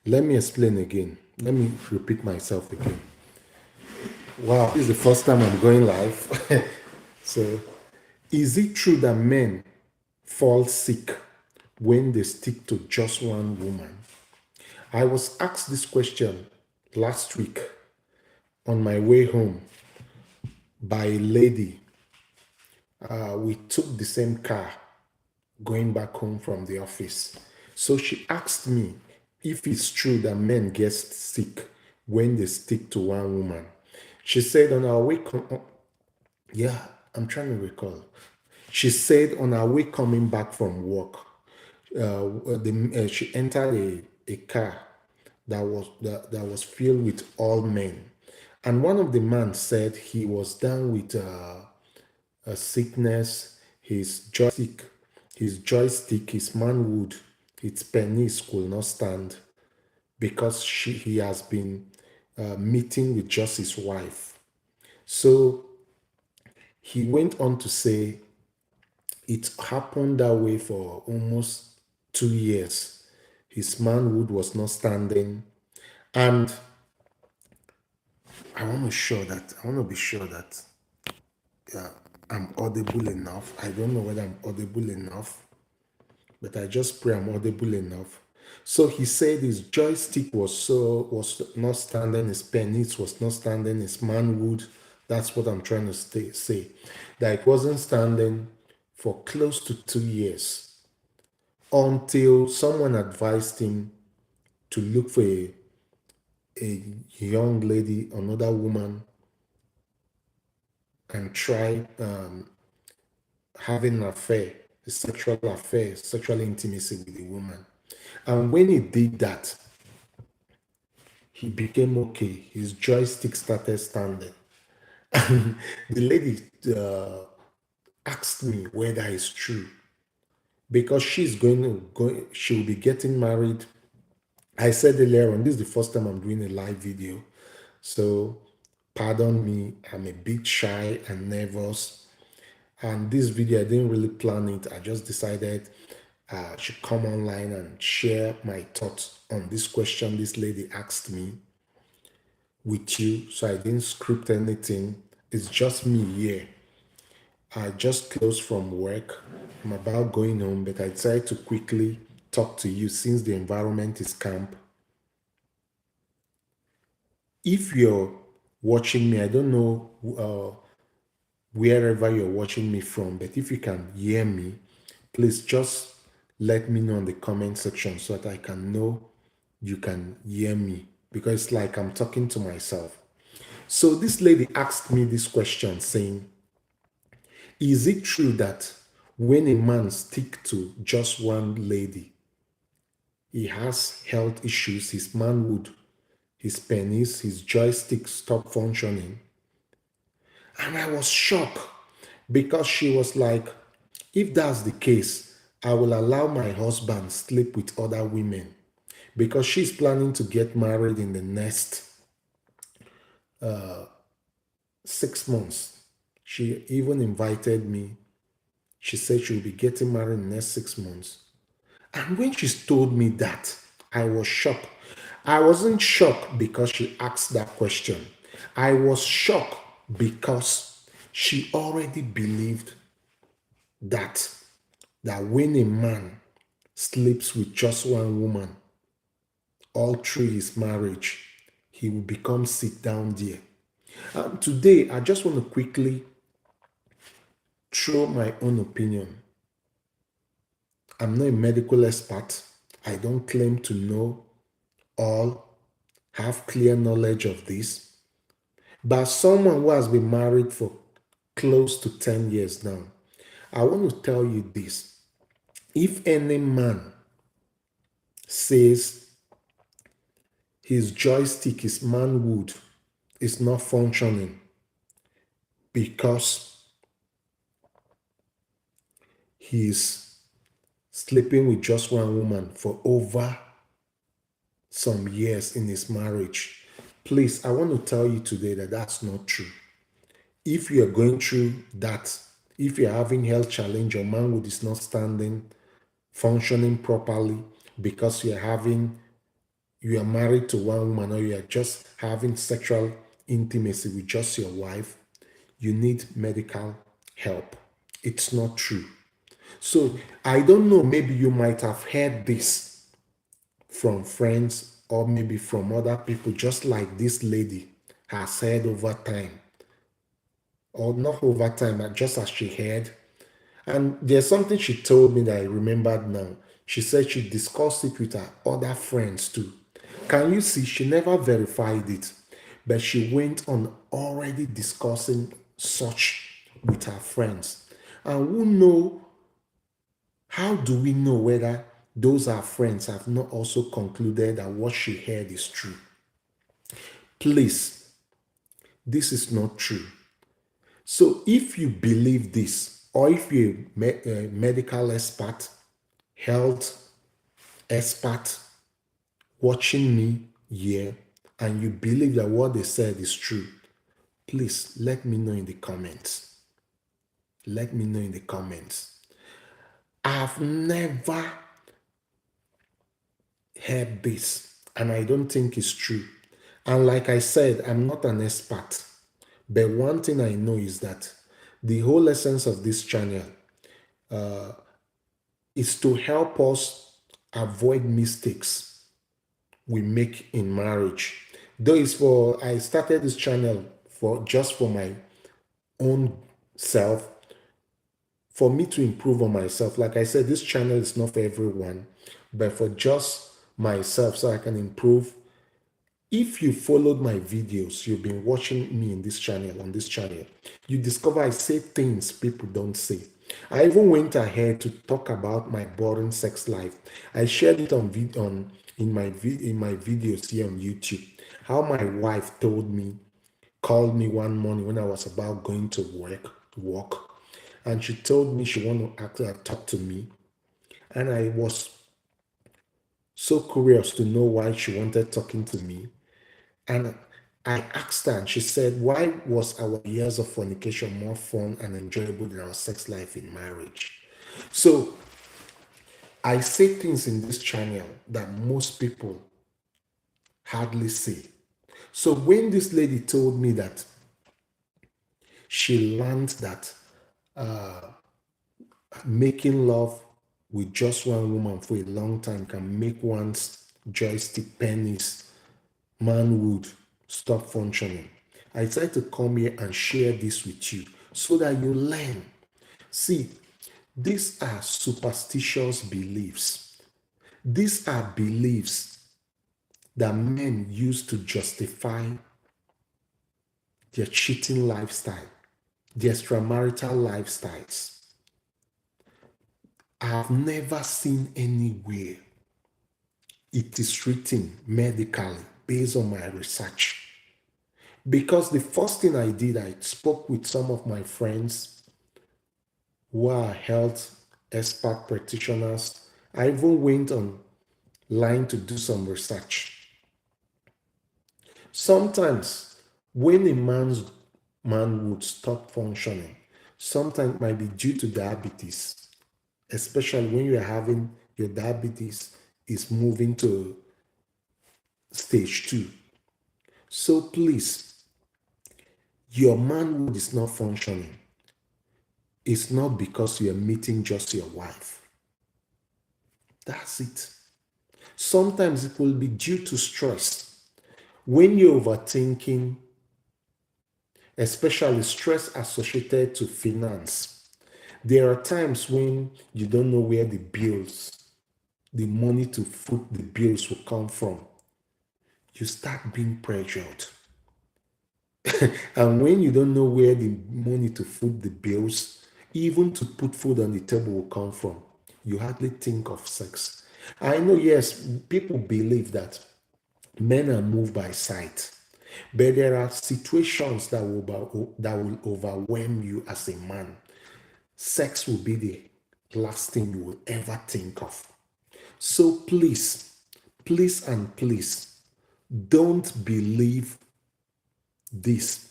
Let me explain again. Let me repeat myself again. Wow, this is the first time I'm going live. So, is it true that men fall sick when they stick to just one woman? I was asked this question last week on my way home by a lady. We took the same car going back home from the office. So she asked me if it's true that men get sick when they stick to one woman. She said on our way, yeah, I'm trying to recall. She said on our way coming back from work, she entered a car that was filled with all men, and one of the men said he was down with a sickness. His manhood, its penis could not stand because he has been meeting with just his wife. So he went on to say it happened that way for almost 2 years. His manhood was not standing, and I want to be sure that I'm audible enough. I don't know whether I'm audible enough, but I just pray I'm audible enough. So he said his joystick was not standing, his penis was not standing, his manhood. That's what I'm trying to say. That it wasn't standing for close to 2 years until someone advised him to look for a young lady, another woman, and try having an affair, a sexual affair, sexual intimacy with a woman. And when he did that, he became okay. His joystick started standing. And the lady asked me whether it's true because she'll be getting married. I said earlier on, this is the first time I'm doing a live video. So pardon me, I'm a bit shy and nervous. And this video, I didn't really plan it. I just decided I should come online and share my thoughts on this question this lady asked me with you. So I didn't script anything. It's just me here. I just closed from work. I'm about going home, but I decided to quickly talk to you since the environment is camp. If you're watching me, I don't know wherever you're watching me from, but if you can hear me, please just let me know in the comment section so that I can know you can hear me because it's like I'm talking to myself. So this lady asked me this question saying, is it true that when a man stick to just one lady, he has health issues, his manhood, his penis, his joystick stop functioning? And I was shocked because she was like, if that's the case, I will allow my husband sleep with other women because she's planning to get married in the next 6 months. She even invited me. She said she'll be getting married in the next 6 months. And when she told me that, I was shocked. I wasn't shocked because she asked that question. I was shocked because she already believed that when a man sleeps with just one woman all through his marriage, he will become sick down there. Today, I just want to quickly throw my own opinion. I'm not a medical expert. I don't claim to know all, have clear knowledge of this. But someone who has been married for close to 10 years now, I want to tell you this. If any man says his joystick, his manhood, is not functioning because he's sleeping with just one woman for over some years in his marriage, please, I want to tell you today that that's not true. If you're going through that, if you're having health challenge, your manhood is not standing, functioning properly because you're having you are married to one woman or you are just having sexual intimacy with just your wife, you need medical help. It's not true. So I don't know, maybe you might have heard this from friends or maybe from other people, just like this lady has heard over time, or not over time, but just as she heard. And there's something she told me that I remembered now. She said she discussed it with her other friends too. Can you see? She never verified it, but she went on already discussing such with her friends. And who know, how do we know whether those her friends have not also concluded that what she heard is true? Please, this is not true. So if you believe this, or if you're a medical expert, health expert watching me here, and you believe that what they said is true, please let me know in the comments. Let me know in the comments. I've never heard this, and I don't think it's true. And like I said, I'm not an expert. But one thing I know is that the whole essence of this channel is to help us avoid mistakes we make in marriage. Though it's for, I started this channel for just for my own self, for me to improve on myself. Like I said, this channel is not for everyone, but for just myself so I can improve. If you followed my videos, you've been watching me in this channel, on this channel, you discover I say things people don't say. I even went ahead to talk about my boring sex life. I shared it on in my videos here on YouTube. How my wife called me one morning when I was about going to work, and she told me she wanted to talk to me, and I was so curious to know why she wanted talking to me. And I asked her, and she said, why was our years of fornication more fun and enjoyable than our sex life in marriage? So I say things in this channel that most people hardly say. So when this lady told me that she learned that making love with just one woman for a long time can make one's joystick penis manhood stop functioning, I decided to come here and share this with you so that you learn. See, these are superstitious beliefs. These are beliefs that men use to justify their cheating lifestyle, their extramarital lifestyles. I've never seen anywhere it is written medically based on my research. Because the first thing I did, I spoke with some of my friends who are health expert practitioners. I even went online to do some research. Sometimes when a man would stop functioning, sometimes it might be due to diabetes, especially when you're having your diabetes is moving to stage 2. So please, your manhood is not functioning. It's not because you're meeting just your wife. That's it. Sometimes it will be due to stress. When you're overthinking, especially stress associated to finance, there are times when you don't know where the money to foot the bills will come from. You start being pressured. And when you don't know where the money to foot the bills, even to put food on the table will come from, you hardly think of sex. I know, yes, people believe that men are moved by sight, but there are situations that will overwhelm you as a man. Sex will be the last thing you will ever think of. So please, please and please, don't believe this.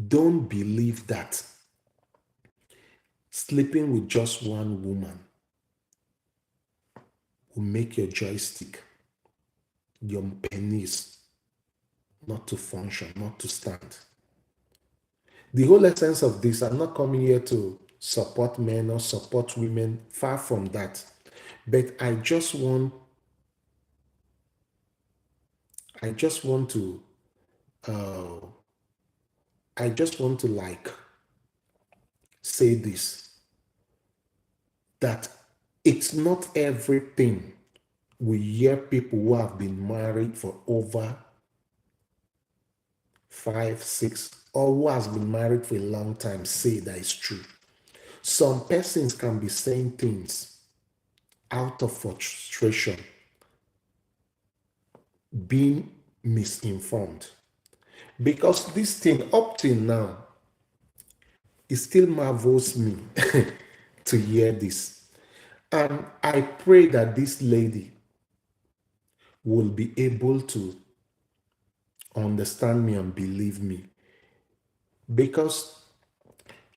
Don't believe that sleeping with just one woman will make your joystick your penis not to function, not to stand. The whole essence of this, I'm not coming here to support men or support women, far from that. But I just want to, uh, I just want to like say this, that it's not everything we hear people who have been married for over 5, 6, or who has been married for a long time say that is true. Some persons can be saying things out of frustration, being misinformed. Because this thing, up till now, it still marvels me to hear this. And I pray that this lady will be able to understand me and believe me. Because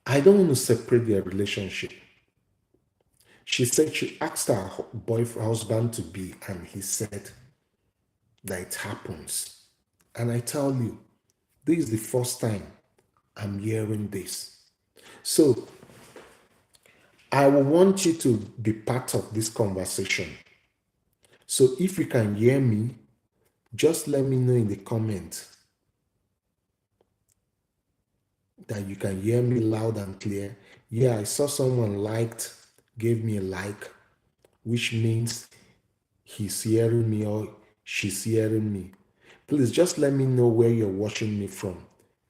I don't want to separate their relationship. She said she asked her boyfriend, husband to be, and he said that it happens. And I tell you, this is the first time I'm hearing this. So I will want you to be part of this conversation. So if you can hear me, just let me know in the comment that you can hear me loud and clear. Yeah, I saw someone liked, gave me a like, which means he's hearing me or she's hearing me. Please just let me know where you're watching me from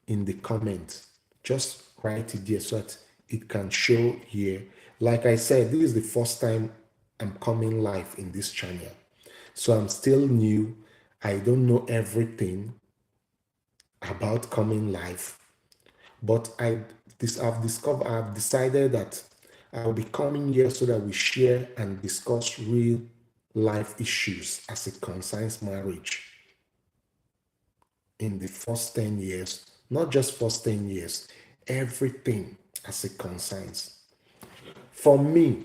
in the comments. Just write it there so that it can show here. Like I said, this is the first time I'm coming live in this channel. So I'm still new. I don't know everything about coming live. But I've decided that I'll be coming here so that we share and discuss real life issues as it concerns marriage in the first 10 years, not just first 10 years, everything as it concerns. For me,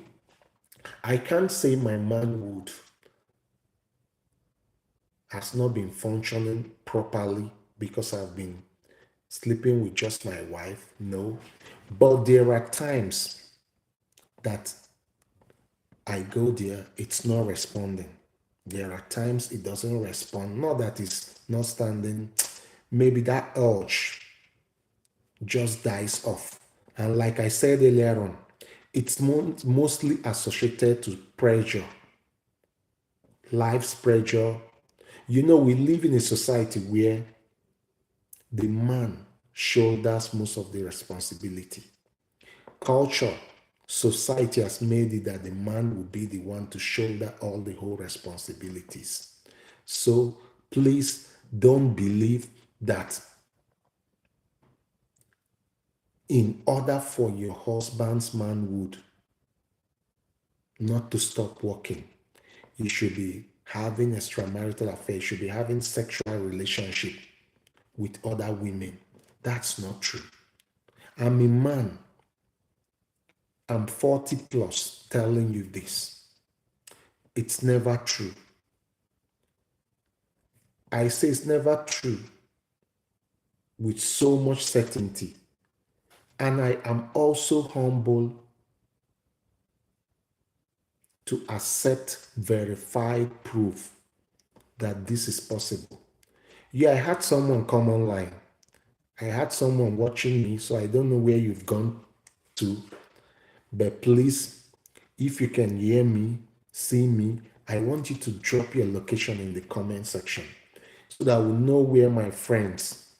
I can't say my manhood has not been functioning properly because I've been sleeping with just my wife. No. But there are times that I go there, it's not responding. There are times it doesn't respond. Not that it's not standing. Maybe that urge just dies off. And like I said earlier on, it's mostly associated to pressure, life's pressure. You know, we live in a society where the man shoulders most of the responsibility. Culture, society has made it that the man will be the one to shoulder all the whole responsibilities. So please don't believe that in order for your husband's manhood not to stop working, you should be having extramarital affairs, you should be having sexual relationship with other women. That's not true. I'm a man. I'm 40 plus telling you this. It's never true. I say it's never true with so much certainty. And I am also humble to accept verified proof that this is possible. Yeah, I had someone come online. I had someone watching me, so I don't know where you've gone to. But please, if you can hear me, see me, I want you to drop your location in the comment section so that we'll know where my friends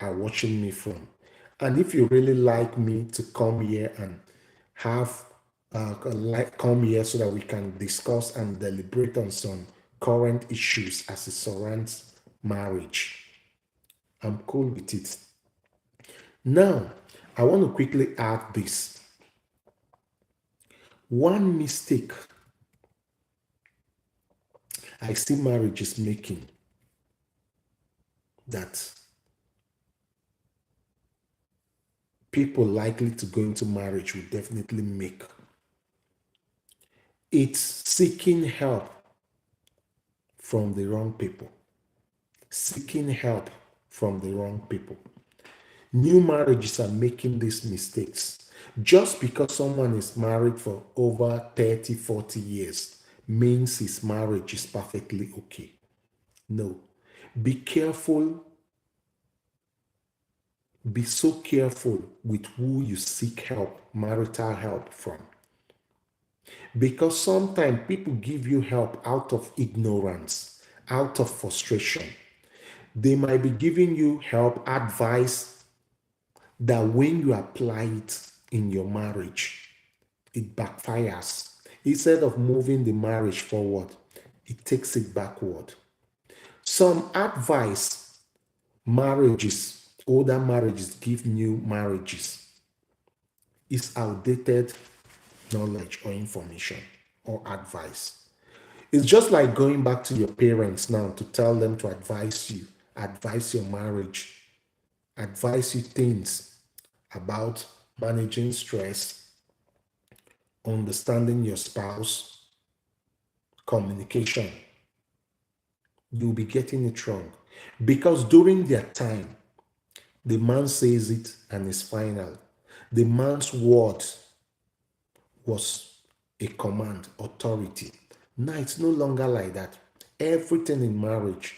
are watching me from. And if you really like me to come here and have come here so that we can discuss and deliberate on some current issues as it surrounds marriage, I'm cool with it. Now, I want to quickly add this. One mistake I see marriages making that people likely to go into marriage will definitely make. It's seeking help from the wrong people, seeking help from the wrong people. New marriages are making these mistakes. Just because someone is married for over 30, 40 years means his marriage is perfectly okay. No. Be careful, be so careful with who you seek help, marital help from. Because sometimes people give you help out of ignorance, out of frustration. They might be giving you help, advice that when you apply it in your marriage, it backfires. Instead of moving the marriage forward, it takes it backward. Some advice marriages, older marriages give new marriages is outdated knowledge or information or advice. It's just like going back to your parents now to tell them to advise you, advise your marriage, advise you things about managing stress, understanding your spouse, communication. You'll be getting it wrong. Because during their time, the man says it and it's final. The man's word was a command, authority. Now it's no longer like that. Everything in marriage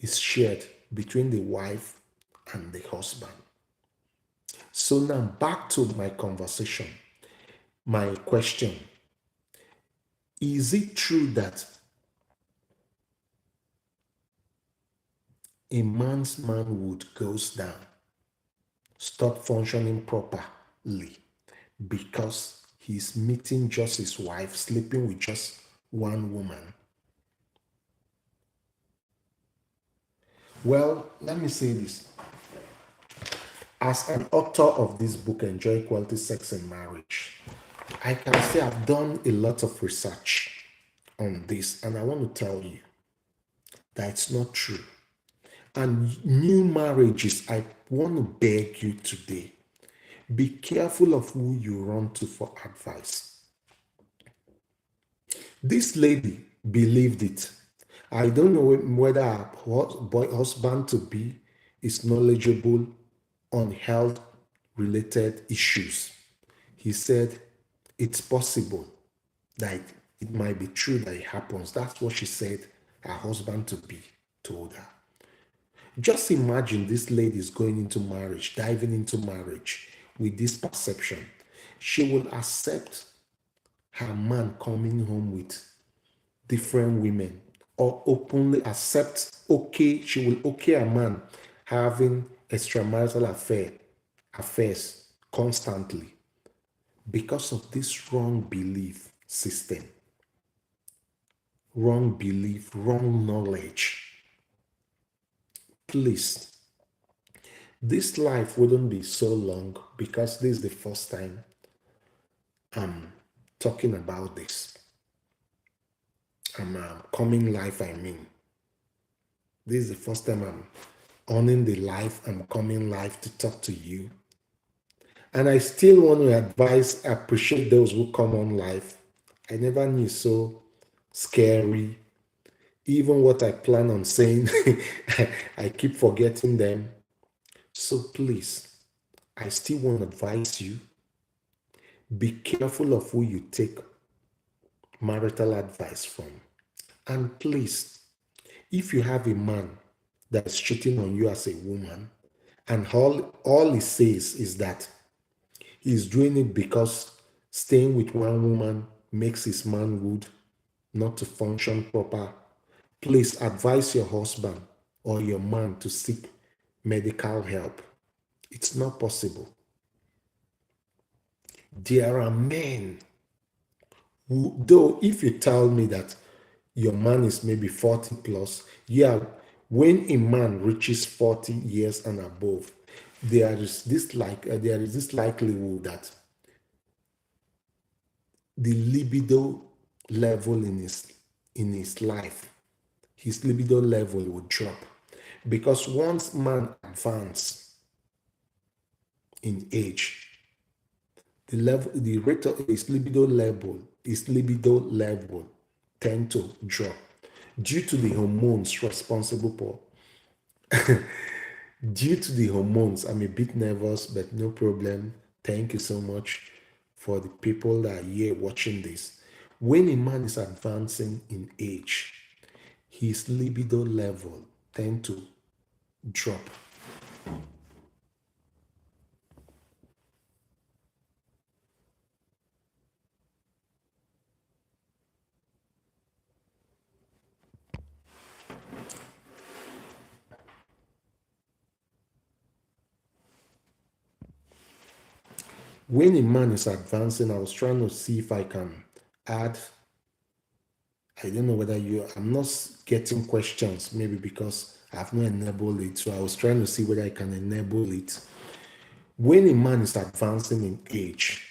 is shared between the wife and the husband. So now back to my conversation, my question. Is it true that a man's manhood goes down, stop functioning properly because he's meeting just his wife, sleeping with just one woman? Well, let me say this. As an author of this book, Enjoy Quality Sex in Marriage, I can say I've done a lot of research on this, and I want to tell you that it's not true. And new marriages, I want to beg you today, be careful of who you run to for advice. This lady believed it. I don't know whether her husband to be is knowledgeable on health related issues. He said it's possible that it might be true that it happens. That's what she said her husband to be told her. Just imagine this lady is going into marriage, diving into marriage with this perception. She will accept her man coming home with different women or openly accept, okay, she will okay a man having extramarital affairs constantly because of this wrong belief system, wrong belief, wrong knowledge. Please, this life wouldn't be so long because this is the first time I'm talking about this. I'm coming live, I mean. This is the first time I'm owning the life. I'm coming live to talk to you. And I still want to appreciate those who come on live. I never knew so scary. Even what I plan on saying, I keep forgetting them. So please, I still want to advise you, be careful of who you take marital advice from. And please, if you have a man that's cheating on you as a woman, and all he says is that he's doing it because staying with one woman makes his manhood not to function proper, please advise your husband or your man to seek medical help. It's not possible. There are men who, though, if you tell me that your man is maybe 40 plus, yeah, when a man reaches 40 years and above, there is this likelihood that the libido level in his life, his libido level will drop. Because once man advance in age, the rate of his libido level tend to drop. due to the hormones responsible for due to the hormones. I'm a bit nervous, but no problem. Thank you so much for the people that are here watching this. When a man is advancing in age, his libido level tend to drop. When a man is advancing, I was trying to see if I can add. I don't know whether I'm not getting questions, maybe because I've not enabled it. So I was trying to see whether I can enable it. When a man is advancing in age,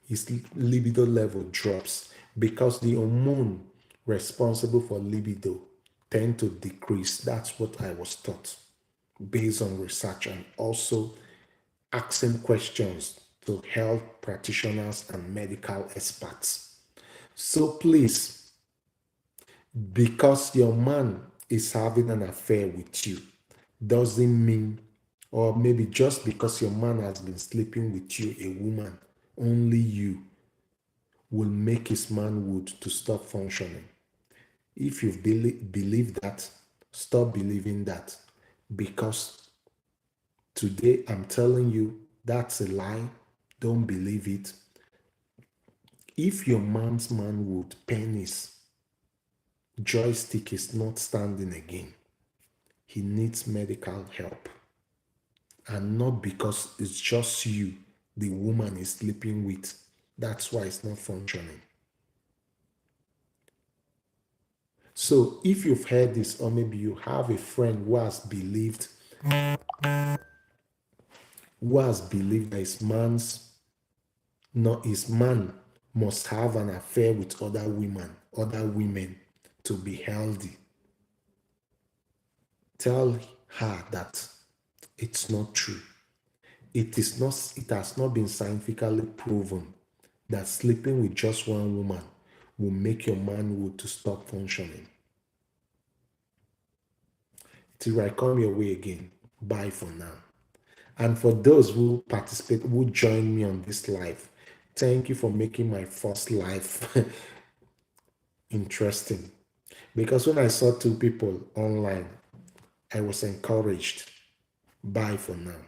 his libido level drops because the hormone responsible for libido tend to decrease. That's what I was taught based on research and also asking questions to health practitioners and medical experts. So please, because your man is having an affair with you, doesn't mean, or maybe just because your man has been sleeping with you, a woman, only you will make his manhood to stop functioning. If you believe that, stop believing that. Because today I'm telling you that's a lie. Don't believe it. If your man's manhood, penis, joystick is not standing again, he needs medical help. And not because it's just you, the woman is sleeping with. That's why it's not functioning. So if you've heard this, or maybe you have a friend who has believed that his man must have an affair with other women to be healthy. Tell her that it's not true. It has not been scientifically proven that sleeping with just one woman will make your manhood to stop functioning. Till I come your way again. Bye for now. And for those who join me on this live, thank you for making my first live interesting. Because when I saw two people online, I was encouraged. Bye for now.